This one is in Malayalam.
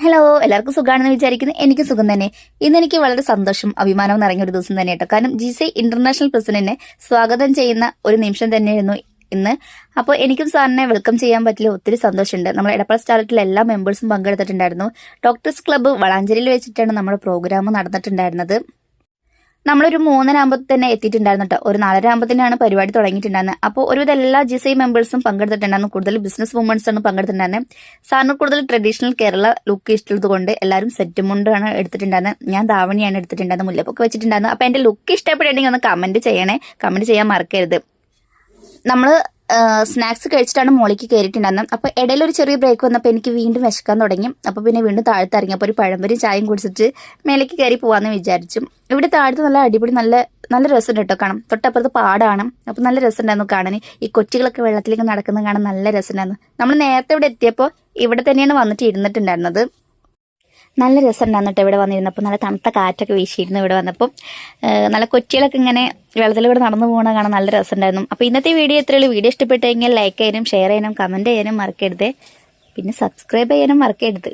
ഹലോ, എല്ലാവർക്കും സുഖമാണെന്ന് വിചാരിക്കുന്നു. എനിക്ക് സുഖം തന്നെ. ഇന്ന് എനിക്ക് വളരെ സന്തോഷം അഭിമാനവും നിറഞ്ഞ ഒരു ദിവസം തന്നെ കേട്ടോ. കാരണം GSI ഇന്റർനാഷണൽ പ്രസിഡന്റിനെ സ്വാഗതം ചെയ്യുന്ന ഒരു നിമിഷം തന്നെയായിരുന്നു ഇന്ന്. അപ്പോൾ എനിക്കും സാറിനെ വെൽക്കം ചെയ്യാൻ പറ്റില്ല, ഒത്തിരി സന്തോഷമുണ്ട്. നമ്മൾ എടപ്പാൾ സ്റ്റാർട്ടിലെ എല്ലാ മെമ്പേഴ്സും പങ്കെടുത്തിട്ടുണ്ടായിരുന്നു. ഡോക്ടേഴ്സ് ക്ലബ്ബ് വളാഞ്ചേരിയിൽ വെച്ചിട്ടാണ് നമ്മുടെ പ്രോഗ്രാം നടന്നിട്ടുണ്ടായിരുന്നത്. നമ്മളൊരു 3:30 തന്നെ എത്തിയിട്ടുണ്ടായിരുന്നു കേട്ടോ. ഒരു 4:30 പരിപാടി തുടങ്ങിയിട്ടുണ്ടായിരുന്നത്. അപ്പോൾ ഒരുവിധ എല്ലാ GSI മെമ്പേഴ്സും പങ്കെടുത്തിട്ടുണ്ടായിരുന്നു. കൂടുതൽ ബിസിനസ് വുമൻസ് ആണ് പങ്കെടുത്തിട്ടുണ്ടായിരുന്നത്. സാറിന് കൂടുതൽ ട്രഡീഷണൽ കേരള ലുക്ക് ഇഷ്ടമുള്ളത് കൊണ്ട് എല്ലാവരും സെറ്റ് മുണ്ടാണ് എടുത്തിട്ടുണ്ടായിരുന്നത്. ഞാൻ ധാവണിയാണ് എടുത്തിട്ടുണ്ടായിരുന്നത്, മുല്ലപ്പൊക്കെ വെച്ചിട്ടുണ്ടായിരുന്നു. അപ്പോൾ എൻ്റെ ലുക്ക് ഇഷ്ടപ്പെട്ടുണ്ടെങ്കിൽ ഒന്ന് കമന്റ് ചെയ്യണേ. കമന്റ് ചെയ്യാൻ മറക്കരുത്. നമ്മൾ സ്നാക്സ് കഴിച്ചിട്ടാണ് മോളിക്ക് കയറിയിട്ടുണ്ടായിരുന്നത്. അപ്പോൾ ഇടയിൽ ഒരു ചെറിയ ബ്രേക്ക് വന്നപ്പോൾ എനിക്ക് വീണ്ടും വിശക്കാൻ തുടങ്ങി. അപ്പോൾ പിന്നെ വീണ്ടും താഴത്ത് ഇറങ്ങി. അപ്പോൾ ഒരു പഴംപൊരി ചായയും കുടിച്ചിട്ട് മേലേക്ക് കയറി പോകാമെന്ന് വിചാരിച്ചു. ഇവിടെ താഴത്ത് നല്ല അടിപൊളി നല്ല രസമുണ്ട് കേട്ടോ കാണാം. തൊട്ടപ്പുറത്ത് പാടാണ്. അപ്പോൾ നല്ല രസമുണ്ടായിരുന്നു കാണാൻ. ഈ കൊച്ചുകളൊക്കെ വെള്ളത്തിലേക്ക് നടക്കുന്നത് കാണാൻ നല്ല രസമുണ്ടായിരുന്നു. നമ്മൾ നേരത്തെ ഇവിടെ എത്തിയപ്പോൾ ഇവിടെ തന്നെയാണ് വന്നിട്ട് ഇരുന്നിട്ടുണ്ടായിരുന്നത്. നല്ല രസമുണ്ടായിരുന്നു കേട്ടോ ഇവിടെ വന്നിരുന്നപ്പോൾ. നല്ല തണുത്ത കാറ്റൊക്കെ വീശിയിരുന്നു ഇവിടെ വന്നപ്പോൾ. നല്ല കൊച്ചികളൊക്കെ ഇങ്ങനെ വെള്ളത്തിലൂടെ നടന്നു പോകണ കാണാൻ നല്ല രസമുണ്ടായിരുന്നു. അപ്പോൾ ഇന്നത്തെ വീഡിയോ എത്രയുള്ളൂ. വീഡിയോ ഇഷ്ടപ്പെട്ടു കഴിഞ്ഞാൽ ലൈക്ക് ചെയ്യാനും ഷെയർ ചെയ്യാനും കമൻറ്റ് ചെയ്യാനും മറക്കരുത്. പിന്നെ സബ്സ്ക്രൈബ് ചെയ്യാനും മറക്കരുത്.